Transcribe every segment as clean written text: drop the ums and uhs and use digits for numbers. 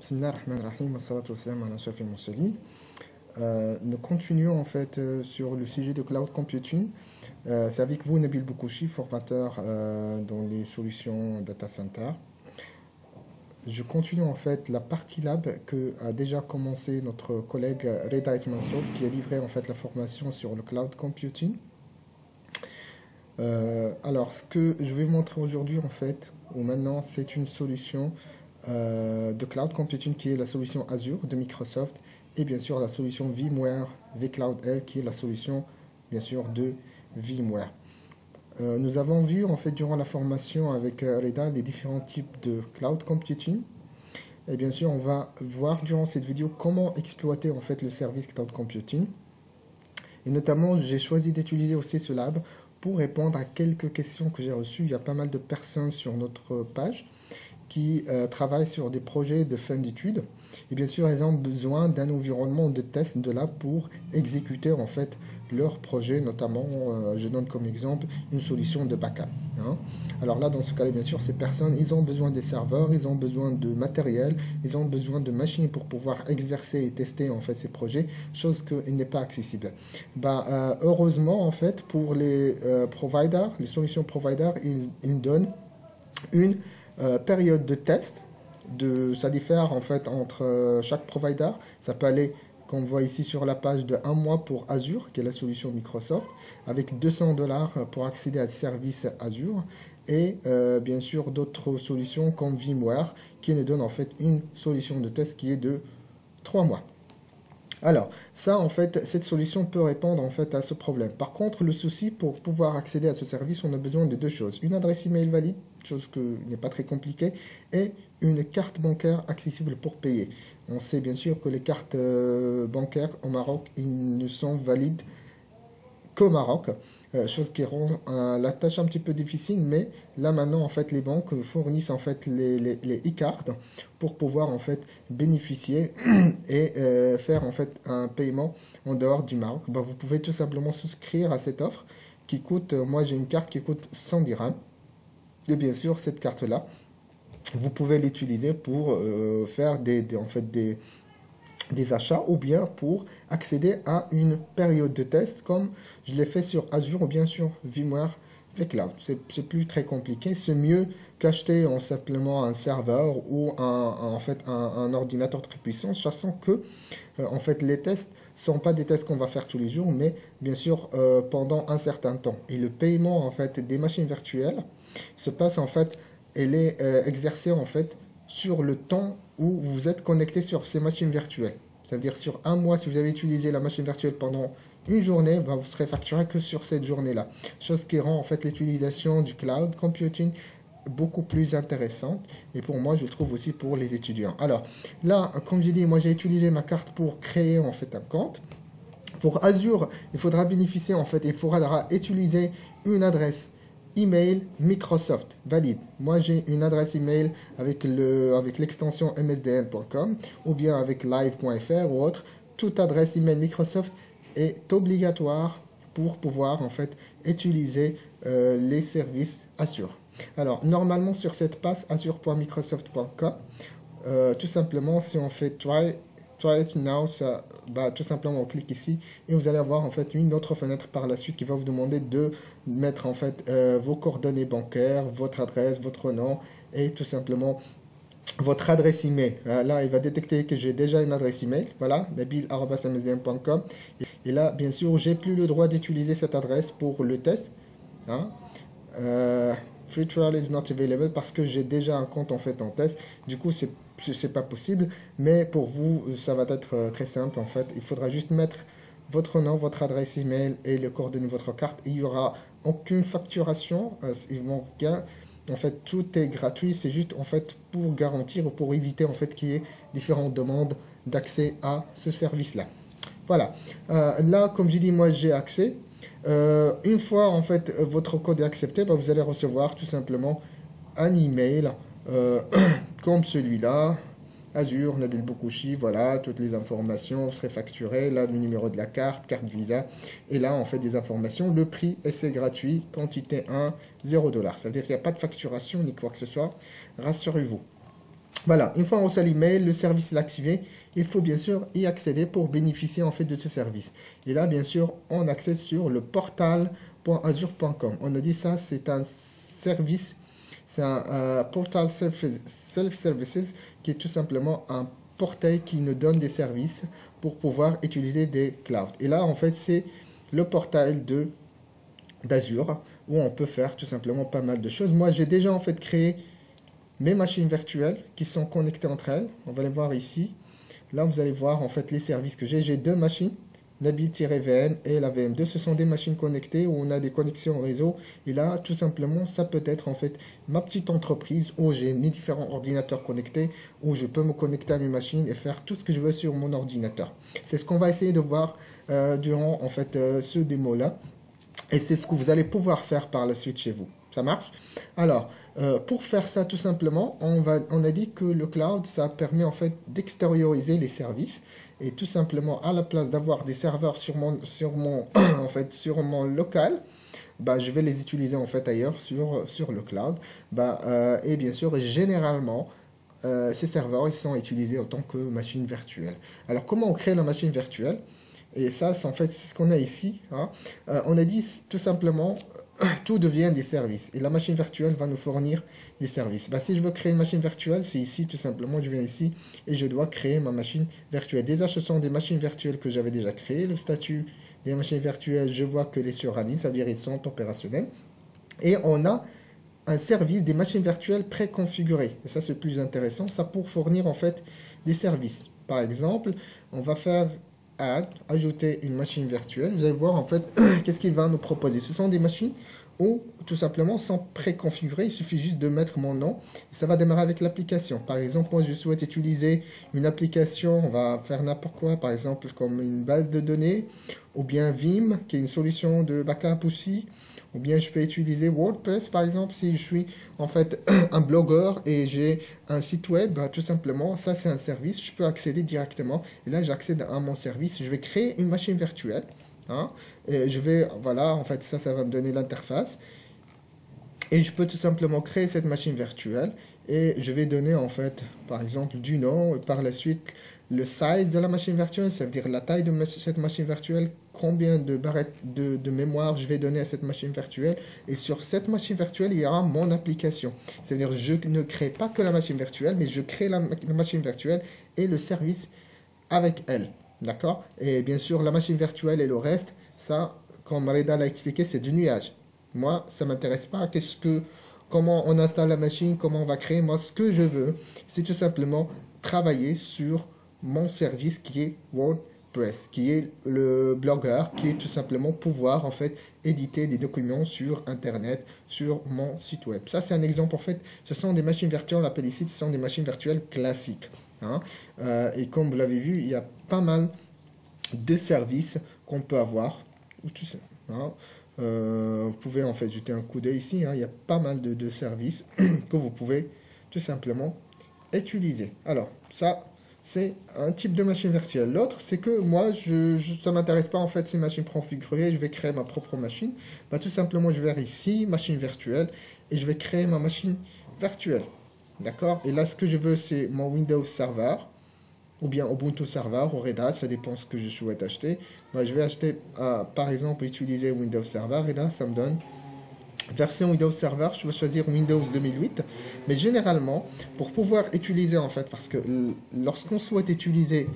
Bismillah ar-Rahman ar-Rahim, wassalatu wassalam ala ashrafil mursalin. Nous continuons en fait sur le sujet de cloud computing. C'est avec vous Nabil Boukouchi, formateur dans les solutions data center. Je continue en fait la partie lab que a déjà commencé notre collègue Reda Mansour, qui a livré en fait la formation sur le cloud computing. Alors ce que je vais montrer aujourd'hui en fait, ou maintenant, c'est une solution de cloud computing qui est la solution Azure de Microsoft et bien sûr la solution VMware vCloud qui est la solution bien sûr de VMware. Nous avons vu en fait durant la formation avec Reda les différents types de cloud computing et bien sûr on va voir durant cette vidéo comment exploiter en fait le service cloud computing et notamment j'ai choisi d'utiliser aussi ce lab pour répondre à quelques questions que j'ai reçues. Il y a pas mal de personnes sur notre page qui travaillent sur des projets de fin d'études. Et bien sûr, elles ont besoin d'un environnement de test de là pour exécuter en fait leur projet, notamment, je donne comme exemple, une solution de backup. Alors là, dans ce cas-là, bien sûr, ces personnes, ils ont besoin des serveurs, ils ont besoin de matériel, ils ont besoin de machines pour pouvoir exercer et tester en fait ces projets, chose qui n'est pas accessible. Heureusement, en fait, pour les providers, les solutions providers, ils donnent une période de test, ça diffère en fait entre chaque provider. Ça peut aller, comme on voit ici sur la page, de 1 mois pour Azure, qui est la solution Microsoft, avec $200 pour accéder à ce service Azure, et bien sûr d'autres solutions comme VMware, qui nous donne en fait une solution de test qui est de 3 mois. Alors, ça, en fait, cette solution peut répondre en fait à ce problème. Par contre, le souci, pour pouvoir accéder à ce service, on a besoin de deux choses. Une adresse email valide, chose qui n'est pas très compliquée, et une carte bancaire accessible pour payer. On sait bien sûr que les cartes bancaires au Maroc, ils ne sont valides qu'au Maroc. Chose qui rend la tâche un petit peu difficile, mais là maintenant en fait les banques fournissent en fait les e-cards pour pouvoir en fait bénéficier et faire en fait un paiement en dehors du Maroc. Vous pouvez tout simplement souscrire à cette offre qui coûte, moi j'ai une carte qui coûte 100 dirhams et bien sûr cette carte là vous pouvez l'utiliser pour faire des achats ou bien pour accéder à une période de test comme je l'ai fait sur Azure ou bien sur VMware vCloud. C'est plus très compliqué, c'est mieux qu'acheter simplement un serveur ou un ordinateur très puissant, sachant que en fait les tests sont pas des tests qu'on va faire tous les jours, mais bien sûr pendant un certain temps. Et le paiement en fait des machines virtuelles se passe en fait, elle est exercée en fait sur le temps où vous êtes connecté sur ces machines virtuelles. C'est-à-dire sur un mois, si vous avez utilisé la machine virtuelle pendant une journée, vous serez facturé que sur cette journée-là. Chose qui rend en fait l'utilisation du cloud computing beaucoup plus intéressante. Et pour moi, je le trouve aussi pour les étudiants. Alors là, comme j'ai dit, moi j'ai utilisé ma carte pour créer en fait un compte. Pour Azure, il faudra bénéficier en fait, il faudra utiliser une adresse email Microsoft valide. Moi j'ai une adresse email avec l'extension msdn.com ou bien avec live.fr ou autre. Toute adresse email Microsoft est obligatoire pour pouvoir en fait utiliser les services Azure. Alors normalement sur cette page azure.microsoft.com tout simplement si on fait try it now, tout simplement on clique ici et vous allez avoir en fait une autre fenêtre par la suite qui va vous demander de mettre en fait vos coordonnées bancaires, votre adresse, votre nom et tout simplement votre adresse email. Là il va détecter que j'ai déjà une adresse email, voilà, nabil@msdn.com et là bien sûr j'ai plus le droit d'utiliser cette adresse pour le test. Free trial is not available parce que j'ai déjà un compte en fait en test, du coup c'est pas possible, mais pour vous ça va être très simple en fait. Il faudra juste mettre votre nom, votre adresse email et les coordonnées de votre carte. Il n'y aura aucune facturation, en fait tout est gratuit, c'est juste en fait pour garantir ou pour éviter en fait qu'il y ait différentes demandes d'accès à ce service là. Voilà, là comme j'ai dit moi j'ai accès. Une fois en fait votre code est accepté, vous allez recevoir tout simplement un email comme celui-là, Azure, Nabil Boukouchi, voilà, toutes les informations seraient facturées, là le numéro de la carte Visa, et là on fait des informations, le prix et c'est gratuit, quantité 1, $0. Ça veut dire qu'il n'y a pas de facturation ni quoi que ce soit, rassurez-vous. Voilà, une fois on reçoit l'email, le service est activé, il faut bien sûr y accéder pour bénéficier en fait de ce service. Et là, bien sûr, on accède sur le portal.azure.com. On a dit ça, c'est un service, c'est un portal self-services qui est tout simplement un portail qui nous donne des services pour pouvoir utiliser des clouds. Et là, en fait, c'est le portail d'Azure où on peut faire tout simplement pas mal de choses. Moi, j'ai déjà en fait créé mes machines virtuelles qui sont connectées entre elles. On va les voir ici. Là, vous allez voir en fait les services que j'ai. J'ai deux machines, la build-VM et la VM2. Ce sont des machines connectées où on a des connexions au réseau. Et là, tout simplement, ça peut être en fait ma petite entreprise où j'ai mes différents ordinateurs connectés, où je peux me connecter à mes machines et faire tout ce que je veux sur mon ordinateur. C'est ce qu'on va essayer de voir durant en fait ce démo-là. Et c'est ce que vous allez pouvoir faire par la suite chez vous. Ça marche? Alors, pour faire ça tout simplement, on a dit que le cloud, ça permet en fait d'extérioriser les services. Et tout simplement, à la place d'avoir des serveurs sur mon en fait, sur mon local, bah, je vais les utiliser en fait ailleurs sur le cloud. Bah, et bien sûr, généralement, ces serveurs, ils sont utilisés en tant que machine virtuelle. Alors, comment on crée la machine virtuelle? Et ça, c'est en fait c'est ce qu'on a ici. Hein. On a dit tout simplement, tout devient des services. Et la machine virtuelle va nous fournir des services. Bah, si je veux créer une machine virtuelle, c'est ici, tout simplement, je viens ici et je dois créer ma machine virtuelle. Déjà, ce sont des machines virtuelles que j'avais déjà créées. Le statut des machines virtuelles, je vois que les sur ANI, ça veut dire ils sont opérationnels. Et on a un service des machines virtuelles préconfigurées. Et ça, c'est plus intéressant. Ça pour fournir en fait des services. Par exemple, on va faire ajouter une machine virtuelle. Vous allez voir en fait qu'est-ce qu'il va nous proposer. Ce sont des machines où tout simplement sont préconfigurées. Il suffit juste de mettre mon nom et ça va démarrer avec l'application. Par exemple, moi je souhaite utiliser une application, on va faire n'importe quoi, par exemple comme une base de données ou bien Vim qui est une solution de backup aussi. Ou bien je peux utiliser WordPress par exemple si je suis en fait un blogueur et j'ai un site web, bah, tout simplement ça c'est un service, je peux accéder directement et là j'accède à mon service, je vais créer une machine virtuelle, hein, et je vais, voilà, en fait ça va me donner l'interface et je peux tout simplement créer cette machine virtuelle et je vais donner en fait par exemple du nom et par la suite le size de la machine virtuelle, ça veut dire la taille de cette machine virtuelle, combien de barrettes de mémoire je vais donner à cette machine virtuelle. Et sur cette machine virtuelle, il y aura mon application. C'est-à-dire je ne crée pas que la machine virtuelle, mais je crée la machine virtuelle et le service avec elle. D'accord? Et bien sûr, la machine virtuelle et le reste, ça, comme Reda l'a expliqué, c'est du nuage. Moi, ça ne m'intéresse pas. Comment on installe la machine, comment on va créer. Moi, ce que je veux, c'est tout simplement travailler sur mon service qui est WordPress, qui est le blogueur, qui est tout simplement pouvoir en fait éditer des documents sur internet, sur mon site web. Ça c'est un exemple en fait, ce sont des machines virtuelles, on l'appelle ici, ce sont des machines virtuelles classiques. Hein. Et comme vous l'avez vu, il y a pas mal de services qu'on peut avoir. Hein. Vous pouvez en fait jeter un coup d'œil ici, hein. Il y a pas mal de services que vous pouvez tout simplement utiliser. Alors ça, c'est un type de machine virtuelle. L'autre, c'est que moi, ça ne m'intéresse pas en fait ces machines préconfigurées, je vais créer ma propre machine. Bah, tout simplement, je vais aller ici, machine virtuelle, et je vais créer ma machine virtuelle. D'accord? Et là, ce que je veux, c'est mon Windows Server, ou bien Ubuntu Server, ou Red Hat, ça dépend ce que je souhaite acheter. Bah, je vais acheter, par exemple, utiliser Windows Server, et là, ça me donne version Windows Server, je vais choisir Windows 2008, mais généralement, pour pouvoir utiliser en fait, parce que lorsqu'on souhaite utiliser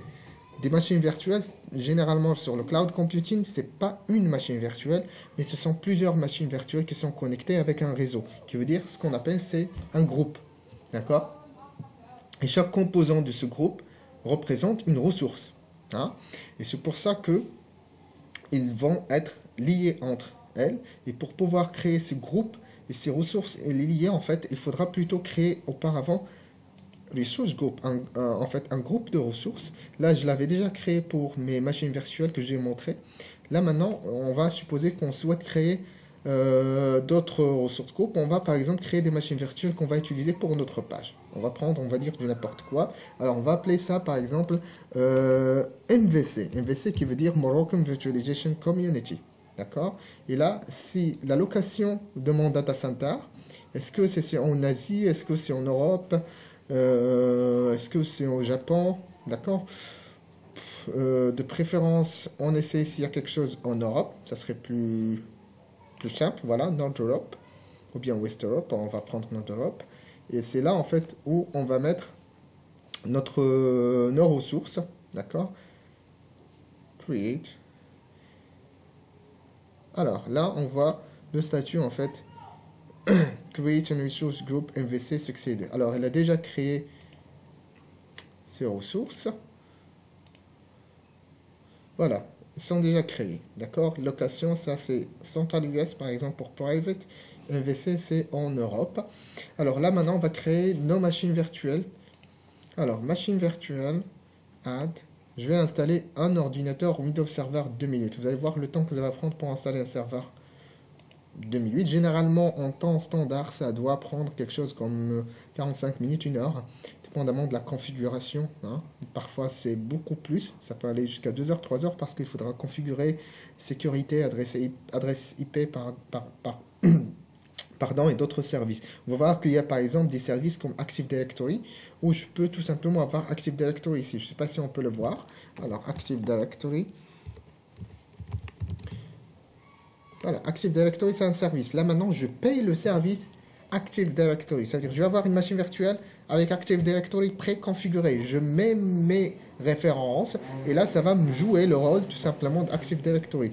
des machines virtuelles, généralement sur le cloud computing, c'est pas une machine virtuelle, mais ce sont plusieurs machines virtuelles qui sont connectées avec un réseau, qui veut dire ce qu'on appelle c'est un groupe, d'accord? Et chaque composant de ce groupe représente une ressource, hein? Et c'est pour ça que ils vont être liés entre elles. Et pour pouvoir créer ces groupes et ces ressources liées, en fait, il faudra plutôt créer auparavant resource group, en fait un groupe de ressources. Là, je l'avais déjà créé pour mes machines virtuelles que j'ai montré. Là, maintenant, on va supposer qu'on souhaite créer d'autres ressources groupes. On va par exemple créer des machines virtuelles qu'on va utiliser pour notre page. On va prendre, on va dire, du n'importe quoi. Alors, on va appeler ça, par exemple, MVC. MVC qui veut dire Moroccan Virtualization Community. D'accord? Et là, si la location de mon data center, est-ce que c'est en Asie, est-ce que c'est en Europe, Est-ce que c'est au Japon? D'accord. De préférence, on essaie s'il y a quelque chose en Europe, ça serait plus simple, voilà, Nord Europe, ou bien West Europe, on va prendre Nord Europe. Et c'est là, en fait, où on va mettre nos ressources, d'accord? Create. Alors, là, on voit le statut, en fait, Create a Resource Group MVC Succeed. Alors, elle a déjà créé ses ressources. Voilà, ils sont déjà créés, d'accord? Location, ça c'est Central US par exemple pour Private, MVC c'est en Europe. Alors là maintenant on va créer nos machines virtuelles. Alors machine virtuelle, add, je vais installer un ordinateur Windows Server 2 minutes. Vous allez voir le temps que ça va prendre pour installer un serveur 2008. Généralement en temps standard ça doit prendre quelque chose comme 45 minutes, 1 heure. Dépendamment de la configuration, hein. Parfois c'est beaucoup plus, ça peut aller jusqu'à 2 heures, 3 heures parce qu'il faudra configurer sécurité, adresse IP pardon, et d'autres services. On va voir qu'il y a par exemple des services comme Active Directory où je peux tout simplement avoir Active Directory ici. Je ne sais pas si on peut le voir. Alors Active Directory. Voilà, Active Directory c'est un service. Là maintenant je paye le service Active Directory. C'est-à-dire que je vais avoir une machine virtuelle avec Active Directory préconfiguré. Je mets mes références et là, ça va me jouer le rôle tout simplement d'Active Directory.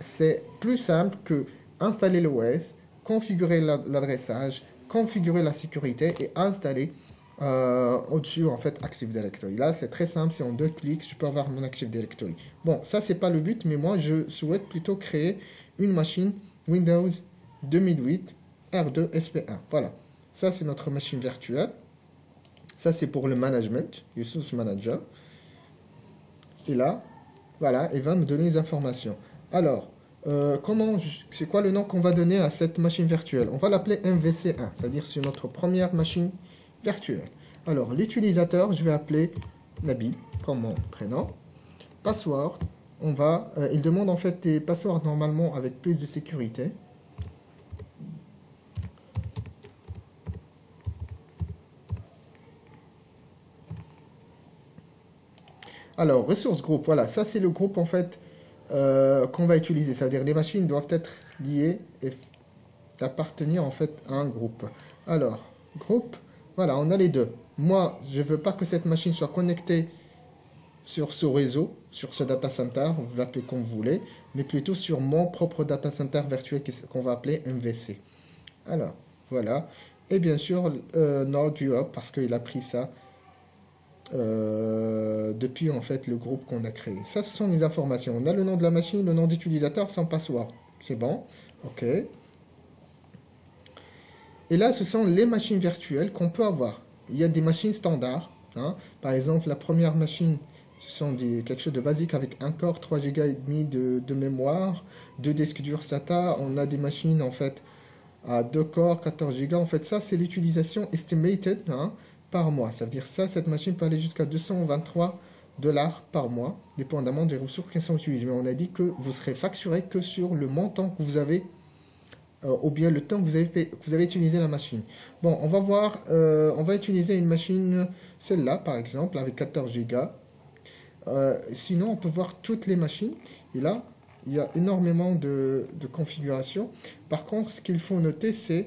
C'est plus simple que installer l'OS, configurer l'adressage, configurer la sécurité et installer au-dessus en fait Active Directory. Là, c'est très simple, c'est en 2 clics, je peux avoir mon Active Directory. Bon, ça, c'est pas le but, mais moi, je souhaite plutôt créer une machine Windows 2008 R2 SP1. Voilà, ça, c'est notre machine virtuelle. Ça, c'est pour le management, Resource Manager. Et là, voilà, il va me donner les informations. Alors, c'est quoi le nom qu'on va donner à cette machine virtuelle? On va l'appeler MVC1, c'est-à-dire c'est notre première machine virtuelle. Alors, l'utilisateur, je vais appeler Nabil, comme mon prénom. Password, il demande en fait des passwords normalement avec plus de sécurité. Alors, ressources groupe, voilà, ça c'est le groupe en fait qu'on va utiliser. C'est-à-dire les machines doivent être liées et appartenir en fait à un groupe. Alors, groupe, voilà, on a les deux. Moi, je ne veux pas que cette machine soit connectée sur ce réseau, sur ce data center, vous l'appelez comme vous voulez, mais plutôt sur mon propre data center virtuel qu'on va appeler MVC. Alors, voilà. Et bien sûr, Nord Europe, parce qu'il a pris ça depuis en fait le groupe qu'on a créé. Ça, ce sont les informations. On a le nom de la machine, le nom d'utilisateur sans password. C'est bon. OK. Et là, ce sont les machines virtuelles qu'on peut avoir. Il y a des machines standards. Hein. Par exemple, la première machine, ce sont quelque chose de basique avec un corps, 3 Go et demi de mémoire, 2 disques durs SATA. On a des machines en fait à 2 corps, 14 Go. En fait, ça, c'est l'utilisation estimated, hein, par mois. Ça veut dire ça, cette machine peut aller jusqu'à 223 $ par mois, dépendamment des ressources qui sont utilisées. Mais on a dit que vous serez facturé que sur le montant que vous avez, ou bien le temps que vous avez utilisé la machine. Bon, on va voir, on va utiliser une machine, celle-là par exemple, avec 14 Go. Sinon, on peut voir toutes les machines. Et là, il y a énormément de configurations. Par contre, ce qu'il faut noter, c'est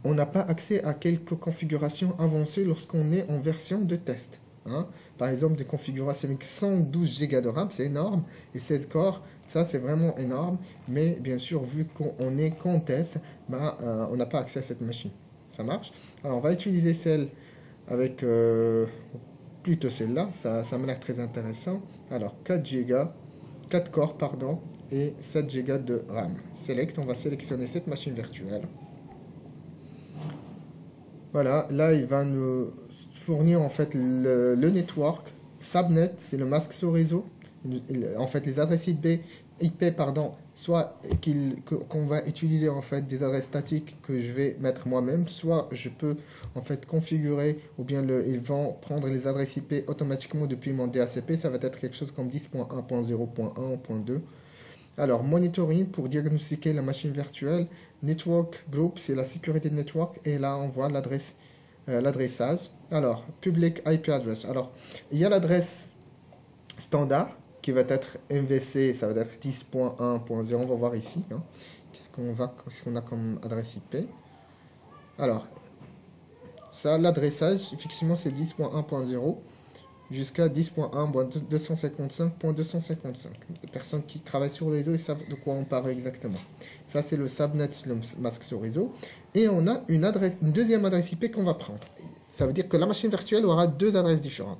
on n'a pas accès à quelques configurations avancées lorsqu'on est en version de test. Hein. Par exemple, des configurations avec 112 Go de RAM, c'est énorme, et 16 corps, ça c'est vraiment énorme, mais bien sûr, vu qu'on est qu'en test, on n'a pas accès à cette machine. Ça marche? Alors, on va utiliser celle avec, plutôt celle-là, ça m'a l'air très intéressant. Alors, 4 corps, pardon, et 7 Go de RAM. Select, on va sélectionner cette machine virtuelle. Voilà, là il va nous fournir en fait le network. Subnet, c'est le masque sur réseau. En fait, les adresses IP pardon, soit qu'on va utiliser en fait des adresses statiques que je vais mettre moi-même, soit je peux en fait configurer, ou bien ils vont prendre les adresses IP automatiquement depuis mon DHCP. Ça va être quelque chose comme 10.1.0.1.2. Alors, monitoring pour diagnostiquer la machine virtuelle. Network group, c'est la sécurité de network. Et là, on voit l'adresse l'adressage. Alors, public IP address. Alors, il y a l'adresse standard qui va être MVC, ça va être 10.1.0. On va voir ici. Hein. Qu'est-ce qu'on a comme adresse IP? Alors, ça, l'adressage, effectivement, c'est 10.1.0 jusqu'à 10.1.255.255. Les personnes qui travaillent sur le réseau, ils savent de quoi on parle exactement. Ça, c'est le subnet, le masque sur réseau. Et on a une deuxième adresse IP qu'on va prendre. Ça veut dire que la machine virtuelle aura deux adresses différentes.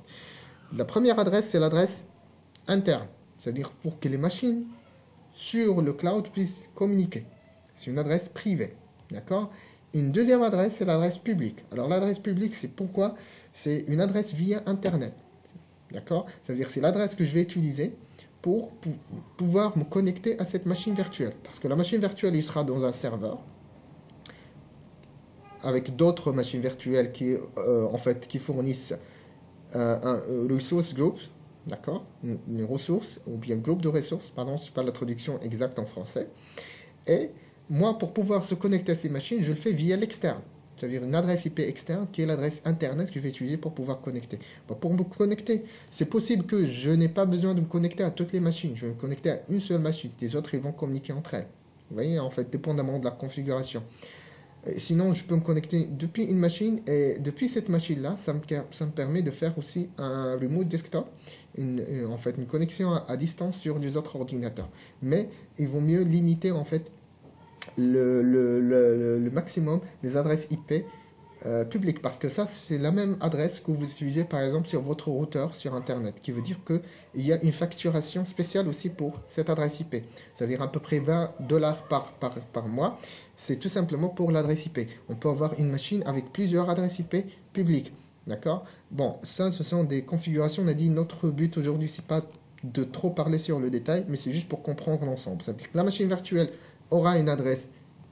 La première adresse, c'est l'adresse interne. C'est-à-dire pour que les machines sur le cloud puissent communiquer. C'est une adresse privée. D'accord? Une deuxième adresse, c'est l'adresse publique. Alors, l'adresse publique, c'est pourquoi? C'est une adresse via Internet. D'accord? C'est-à-dire c'est l'adresse que je vais utiliser pour pouvoir me connecter à cette machine virtuelle. Parce que la machine virtuelle, il sera dans un serveur avec d'autres machines virtuelles qui, en fait, qui fournissent un resource group, d'accord? Une ressource, ou bien groupe de ressources, pardon, ce n'est pas la traduction exacte en français. Et moi, pour pouvoir se connecter à ces machines, je le fais via l'externe. C'est-à-dire une adresse IP externe qui est l'adresse Internet que je vais utiliser pour pouvoir connecter. Bon, pour me connecter, c'est possible que je n'ai pas besoin de me connecter à toutes les machines. Je vais me connecter à une seule machine. Les autres, ils vont communiquer entre elles. Vous voyez, en fait, dépendamment de la configuration. Et sinon, je peux me connecter depuis une machine et depuis cette machine-là, ça me permet de faire aussi un remote desktop, en fait, une connexion à distance sur les autres ordinateurs. Mais il vaut mieux limiter, en fait, le maximum des adresses IP publiques, parce que ça, c'est la même adresse que vous utilisez par exemple sur votre routeur sur Internet, qui veut dire qu'il y a une facturation spéciale aussi pour cette adresse IP, c'est-à-dire à peu près $20 par mois. C'est tout simplement pour l'adresse IP. On peut avoir une machine avec plusieurs adresses IP publiques, d'accord? Bon, ça, ce sont des configurations. On a dit notre but aujourd'hui, c'est pas de trop parler sur le détail, mais c'est juste pour comprendre l'ensemble. C'est-à-dire que la machine virtuelle aura une adresse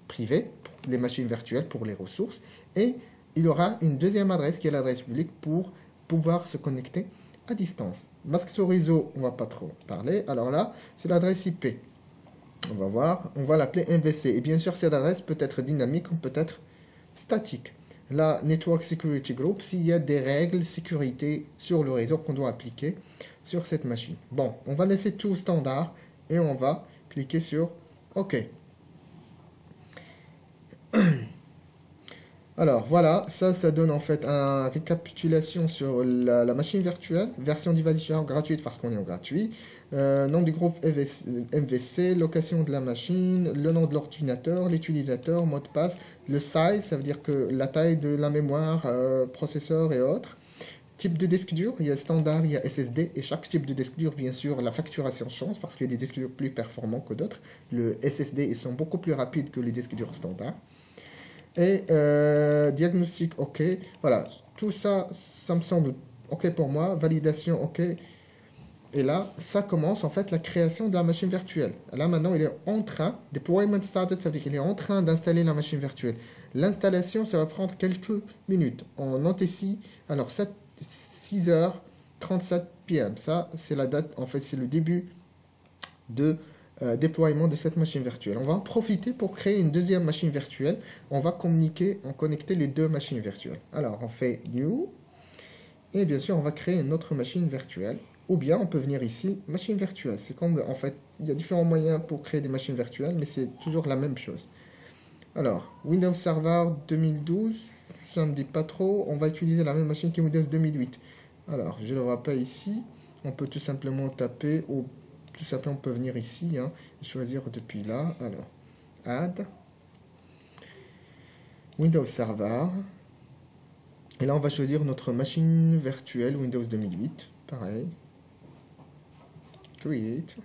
privée pour les machines virtuelles, pour les ressources, et il y aura une deuxième adresse qui est l'adresse publique pour pouvoir se connecter à distance. Masque sur réseau, on ne va pas trop parler. Alors là, c'est l'adresse IP. On va voir, on va l'appeler MVC. Et bien sûr, cette adresse peut être dynamique ou peut être statique. La Network Security Group, s'il y a des règles sécurité sur le réseau qu'on doit appliquer sur cette machine. Bon, on va laisser tout standard et on va cliquer sur OK. Alors voilà, ça donne en fait une récapitulation sur la machine virtuelle, version device gratuite parce qu'on est en gratuit, nom du groupe MVC, location de la machine, le nom de l'ordinateur, l'utilisateur, mot de passe, le size, ça veut dire que la taille de la mémoire, processeur et autres, type de disque dur, il y a standard, il y a SSD, et chaque type de disque dur, bien sûr, la facturation change parce qu'il y a des disques durs plus performants que d'autres. Le SSD, ils sont beaucoup plus rapides que les disques durs standards. Et diagnostic OK. Voilà, tout ça, ça me semble OK pour moi. Validation OK. Et là, ça commence en fait la création de la machine virtuelle. Là maintenant, il est en train, deployment started, ça veut dire qu'il est en train d'installer la machine virtuelle. L'installation, ça va prendre quelques minutes. On note ici, alors 6h37 p.m. Ça, c'est la date, en fait, c'est le début de déploiement de cette machine virtuelle. On va en profiter pour créer une deuxième machine virtuelle. On va connecter les deux machines virtuelles. Alors, on fait New. Et bien sûr, on va créer une autre machine virtuelle. Ou bien, on peut venir ici, machine virtuelle. C'est comme, en fait, il y a différents moyens pour créer des machines virtuelles, mais c'est toujours la même chose. Alors, Windows Server 2012, ça ne me dit pas trop. On va utiliser la même machine que Windows 2008. Alors, je ne le vois pas ici. On peut tout simplement taper au tout simplement, on peut venir ici, hein, et choisir depuis là. Alors, Add, Windows Server. Et là, on va choisir notre machine virtuelle Windows 2008. Pareil. Create.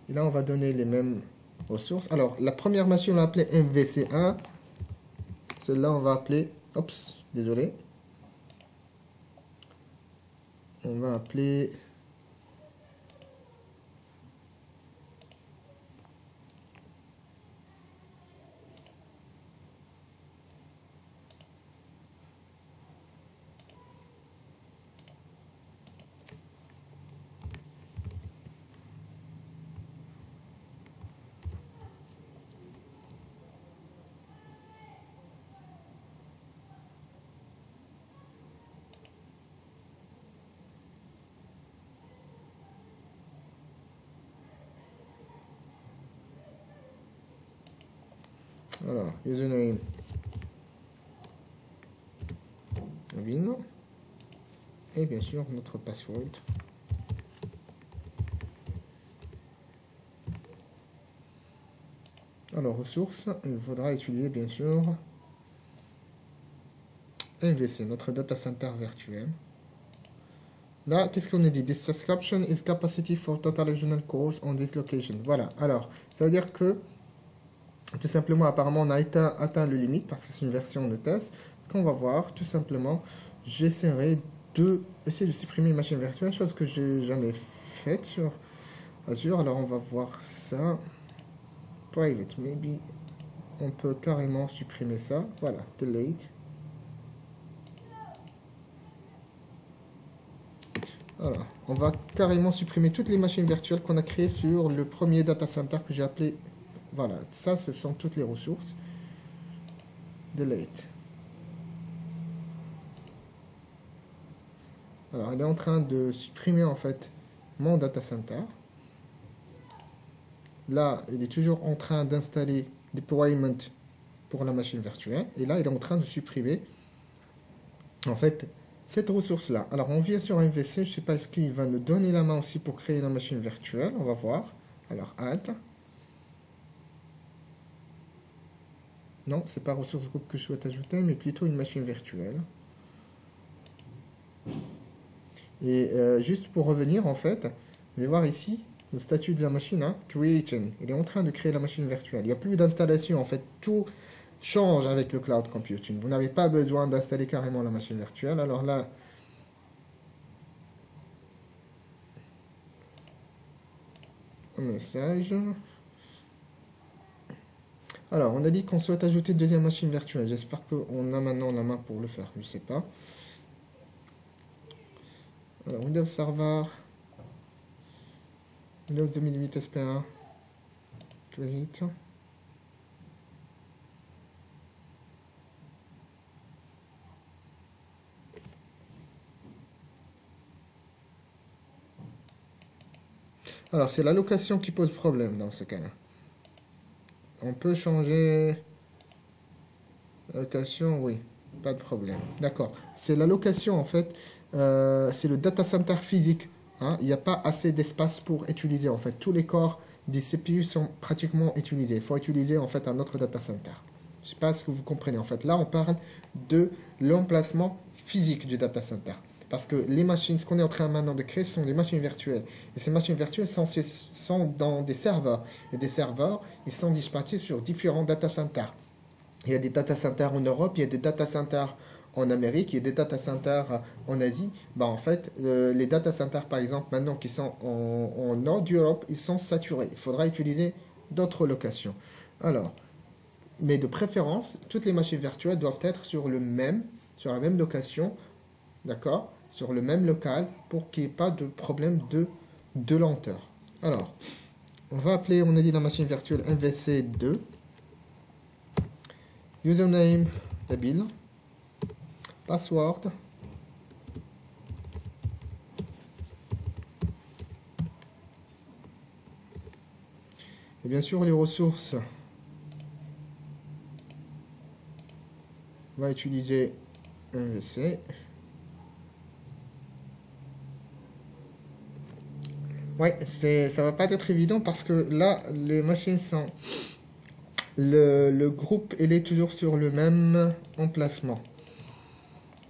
Et là, on va donner les mêmes ressources. Alors, la première machine, on l'a appelée MVC1. Celle-là, on va appeler... Oups, désolé. On va appeler... Alors, username, Nabil. Et bien sûr, notre password. Alors, ressources, il faudra utiliser bien sûr MVC, notre data center virtuel. Là, qu'est-ce qu'on a dit? This subscription is capacity for total regional cores on this location. Voilà, alors, ça veut dire que, tout simplement, apparemment, on a atteint le limite parce que c'est une version de test. Ce qu'on va voir, tout simplement, j'essaierai essayer de supprimer une machine virtuelle, chose que j'ai jamais faite sur Azure. Alors, on va voir ça. Private, maybe. On peut carrément supprimer ça. Voilà, delete. Voilà, on va carrément supprimer toutes les machines virtuelles qu'on a créées sur le premier data center que j'ai appelé. Voilà, ça, ce sont toutes les ressources. Delete. Alors, il est en train de supprimer en fait mon data center. Là, il est toujours en train d'installer deployment pour la machine virtuelle. Et là, il est en train de supprimer en fait cette ressource-là. Alors, on vient sur MVC. Je ne sais pas est-ce qu'il va nous donner la main aussi pour créer la machine virtuelle. On va voir. Alors, add. Non, c'est pas ressource groupe que je souhaite ajouter, mais plutôt une machine virtuelle. Et juste pour revenir, en fait, je vais voir ici le statut de la machine, hein, creating. Il est en train de créer la machine virtuelle. Il n'y a plus d'installation, en fait, tout change avec le cloud computing. Vous n'avez pas besoin d'installer carrément la machine virtuelle. Alors là, un message. Alors, on a dit qu'on souhaite ajouter une deuxième machine virtuelle. J'espère qu'on a maintenant la main pour le faire. Je ne sais pas. Alors, Windows Server. Windows 2008 SPA. Create. Alors, c'est l'allocation qui pose problème dans ce cas-là. On peut changer l'allocation, oui, pas de problème. D'accord. C'est l'allocation, en fait, c'est le data center physique. Hein. Il n'y a pas assez d'espace pour utiliser, en fait. Tous les corps des CPU sont pratiquement utilisés. Il faut utiliser, en fait, un autre data center. Je ne sais pas ce que vous comprenez. En fait, là, on parle de l'emplacement physique du data center. Parce que les machines, ce qu'on est en train maintenant de créer, sont des machines virtuelles. Et ces machines virtuelles sont dans des serveurs. Et des serveurs, ils sont dispatchés sur différents data centers. Il y a des data centers en Europe, il y a des data centers en Amérique, il y a des data centers en Asie. Bah, en fait, les data centers, par exemple, maintenant qui sont en nord d'Europe, ils sont saturés. Il faudra utiliser d'autres locations. Alors, mais de préférence, toutes les machines virtuelles doivent être sur la même location, d'accord, sur le même local, pour qu'il n'y ait pas de problème de lenteur. Alors, on va appeler, on a dit la machine virtuelle MVC2. Username, Nabil. Password. Et bien sûr, les ressources. On va utiliser MVC. Ouais, ça va pas être évident parce que là, les machines sont... Le groupe, il est toujours sur le même emplacement.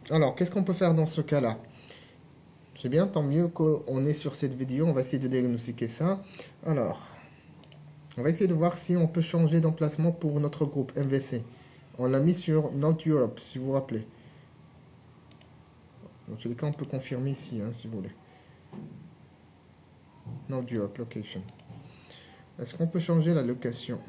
Alors, qu'est-ce qu'on peut faire dans ce cas-là? C'est bien, tant mieux qu'on est sur cette vidéo. On va essayer de diagnostiquer ça. Alors, on va essayer de voir si on peut changer d'emplacement pour notre groupe MVC. On l'a mis sur North Europe, si vous vous rappelez. Dans tous les cas, on peut confirmer ici, hein, si vous voulez. North Europe, location. Est-ce qu'on peut changer la location?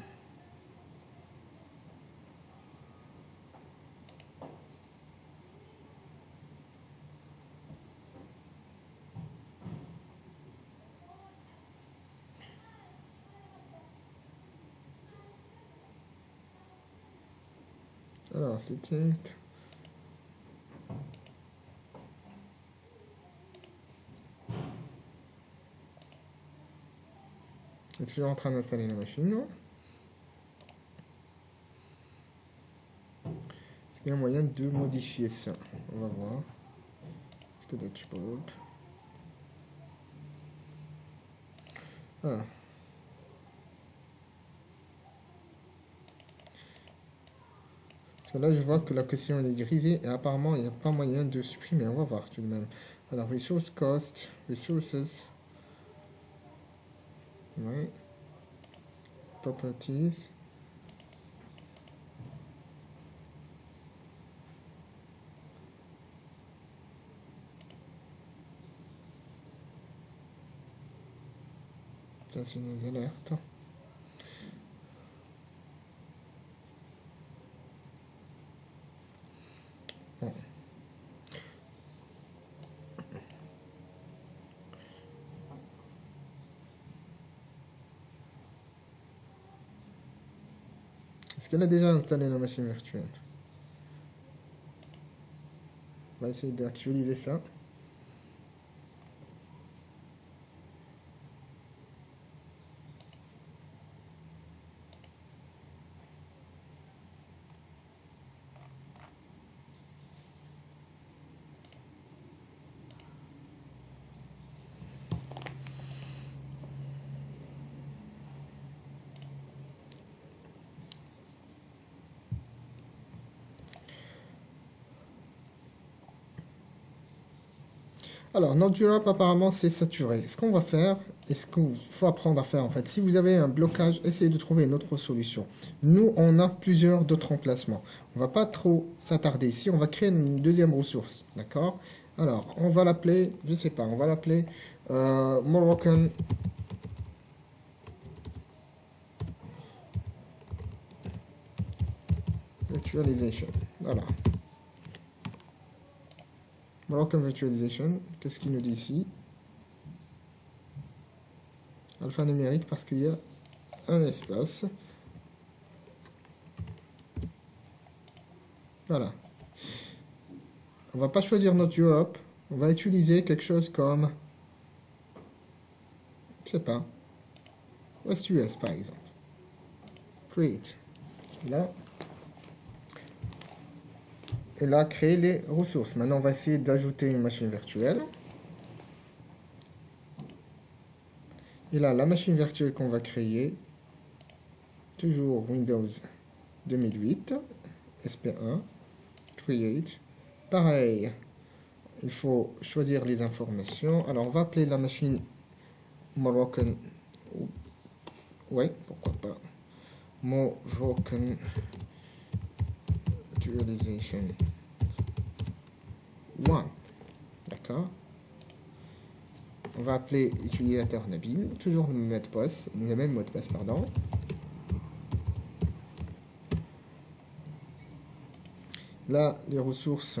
Alors, c'est triste. Je suis toujours en train d'installer la machine. Il y a un moyen de modifier ça. On va voir. Dashboard. Voilà. Parce que là, je vois que la question est grisée et apparemment, il n'y a pas moyen de supprimer. On va voir tout de même. Alors, resource cost, resources. Ouais. Properties. Ça, c'est nos alertes. Bon. Est-ce qu'elle a déjà installé la machine virtuelle? On va essayer d'actualiser ça. Alors, notre Europe apparemment c'est saturé. Ce qu'on va faire, et ce qu'il faut apprendre à faire en fait, si vous avez un blocage, essayez de trouver une autre solution. Nous, on a plusieurs d'autres emplacements. On va pas trop s'attarder ici, on va créer une deuxième ressource, d'accord? Alors, on va l'appeler, je sais pas, on va l'appeler Moroccan Virtualization. Voilà. Moroccan Virtualization, qu'est-ce qu'il nous dit ici? Alphanumérique parce qu'il y a un espace. Voilà. On va pas choisir notre Europe. On va utiliser quelque chose comme, je sais pas, West US par exemple. Create. Là. Et là, créer les ressources. Maintenant, on va essayer d'ajouter une machine virtuelle. Et là, la machine virtuelle qu'on va créer, toujours Windows 2008, SP1, Create. Pareil, il faut choisir les informations. Alors, on va appeler la machine Moroccan. Ouais, pourquoi pas. Moroccan Virtualization 1. D'accord. On va appeler utilisateur Nabil, toujours le même mot de passe, pardon. Là, les ressources.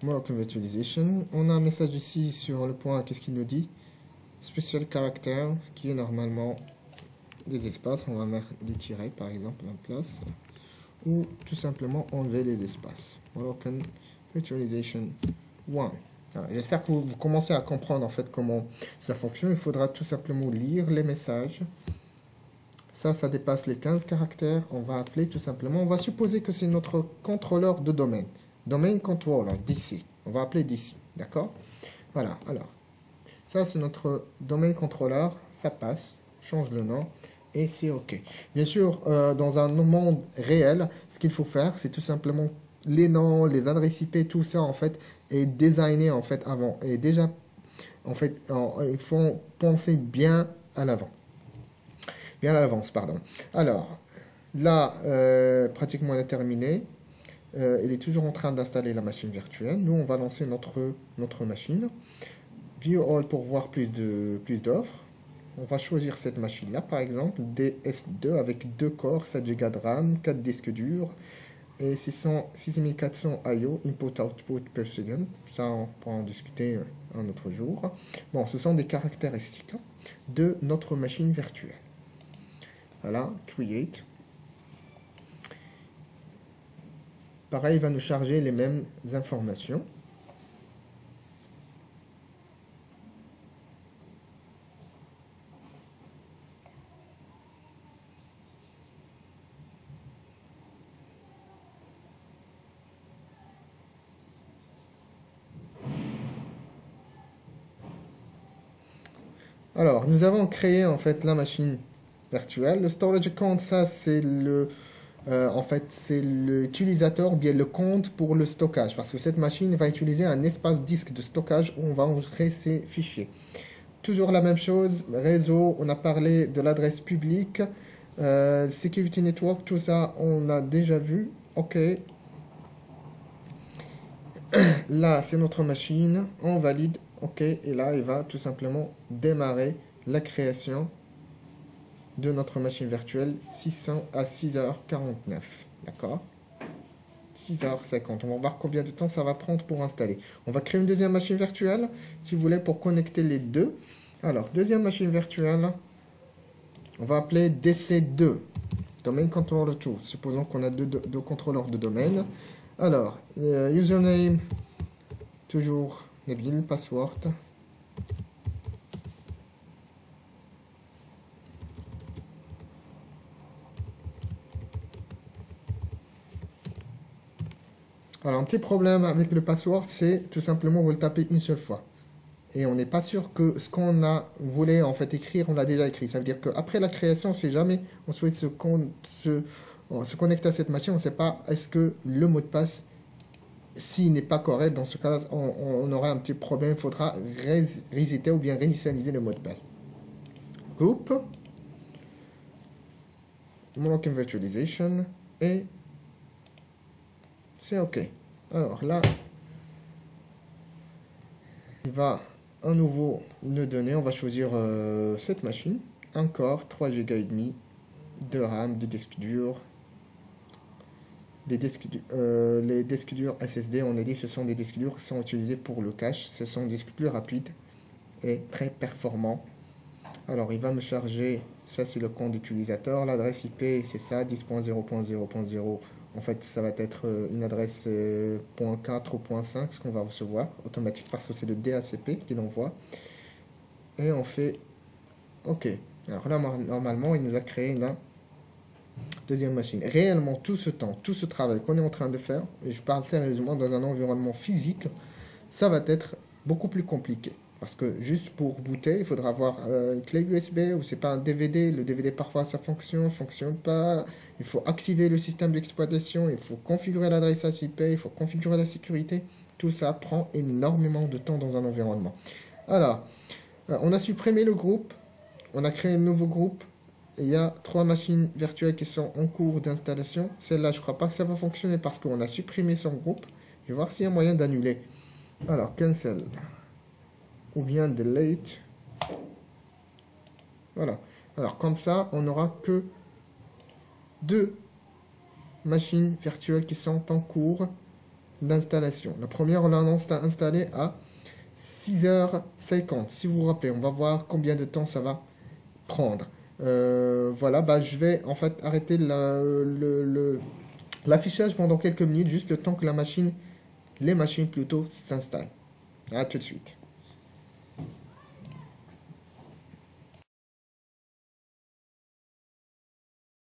Moroccan Virtualization. On a un message ici sur le point, qu'est-ce qu'il nous dit? Special character, qui est normalement des espaces. On va mettre des tirets, par exemple, en place. Ou tout simplement enlever les espaces. Moroccan Virtualization 1. J'espère que vous commencez à comprendre en fait comment ça fonctionne. Il faudra tout simplement lire les messages. Ça dépasse les 15 caractères. On va appeler tout simplement, on va supposer que c'est notre contrôleur de domaine. Domain controller, DC. On va appeler DC, d'accord? Voilà, alors. Ça, c'est notre domaine controller. Ça passe. Change le nom. Et c'est OK. Bien sûr, dans un monde réel, ce qu'il faut faire, c'est tout simplement les noms, les adresses IP, tout ça, en fait, est designé, en fait, avant. Et déjà, en fait, il faut penser bien à l'avant. Bien à l'avance, pardon. Alors, là, pratiquement, on a terminé. Il est toujours en train d'installer la machine virtuelle. Nous, on va lancer notre machine. View All pour voir plus d'offres. On va choisir cette machine-là, par exemple, DS2 avec 2 corps, 7 Go de RAM, 4 disques durs et 6400 I/O, input-output per second. Ça, on pourra en discuter un autre jour. Bon, ce sont des caractéristiques de notre machine virtuelle. Voilà, Create. Pareil, il va nous charger les mêmes informations. Alors, nous avons créé en fait la machine virtuelle. Le storage account, ça c'est en fait, c'est l'utilisateur, bien le compte pour le stockage, parce que cette machine va utiliser un espace disque de stockage où on va enregistrer ses fichiers. Toujours la même chose, réseau, on a parlé de l'adresse publique, security network, tout ça on a déjà vu. Ok, là c'est notre machine, on valide, ok, et là il va tout simplement démarrer la création de notre machine virtuelle 600 à 6h49, d'accord, 6h50. On va voir combien de temps ça va prendre pour installer. On va créer une deuxième machine virtuelle, si vous voulez, pour connecter les deux. Alors, deuxième machine virtuelle, on va appeler DC2, Domain Controller 2. Supposons qu'on a deux contrôleurs de domaine. Alors, username, toujours Nabil, password. Alors, un petit problème avec le password, c'est tout simplement vous le tapez une seule fois. Et on n'est pas sûr que ce qu'on a voulu en fait écrire, on l'a déjà écrit. Ça veut dire qu'après la création, si jamais on souhaite se connecter à cette machine, on ne sait pas est-ce que le mot de passe, s'il n'est pas correct, dans ce cas-là, on aura un petit problème. Il faudra resetter ou bien réinitialiser le mot de passe. Group, Moroccan Virtualization, et c'est OK. Alors là, il va à nouveau nous donner, on va choisir cette machine, encore 3 Go et demi de RAM, de disque dur. Les disques durs SSD, on a dit que ce sont des disques durs qui sont utilisés pour le cache. Ce sont des disques plus rapides et très performants. Alors il va me charger, ça c'est le compte d'utilisateur, l'adresse IP c'est ça, 10.0.0.0. En fait, ça va être une adresse .4 ou .5, ce qu'on va recevoir automatique parce que c'est le DHCP qui l'envoie. Et on fait OK. Alors là, normalement, il nous a créé la deuxième machine. Réellement, tout ce temps, tout ce travail qu'on est en train de faire, et je parle sérieusement dans un environnement physique, ça va être beaucoup plus compliqué. Parce que juste pour booter, il faudra avoir une clé USB ou c'est pas un DVD. Le DVD parfois ça fonctionne pas. Il faut activer le système d'exploitation, il faut configurer l'adresse IP, il faut configurer la sécurité. Tout ça prend énormément de temps dans un environnement. Alors, on a supprimé le groupe, on a créé un nouveau groupe. Il y a 3 machines virtuelles qui sont en cours d'installation. Celle-là, je ne crois pas que ça va fonctionner parce qu'on a supprimé son groupe. Je vais voir s'il y a moyen d'annuler. Alors, cancel. Ou bien delete. Voilà. Alors, comme ça, on n'aura que 2 machines virtuelles qui sont en cours d'installation. La première, on l'a installée à 6h50. Si vous vous rappelez, on va voir combien de temps ça va prendre. Voilà, bah, je vais en fait arrêter l'affichage pendant quelques minutes, juste le temps que les machines plutôt s'installent. À tout de suite.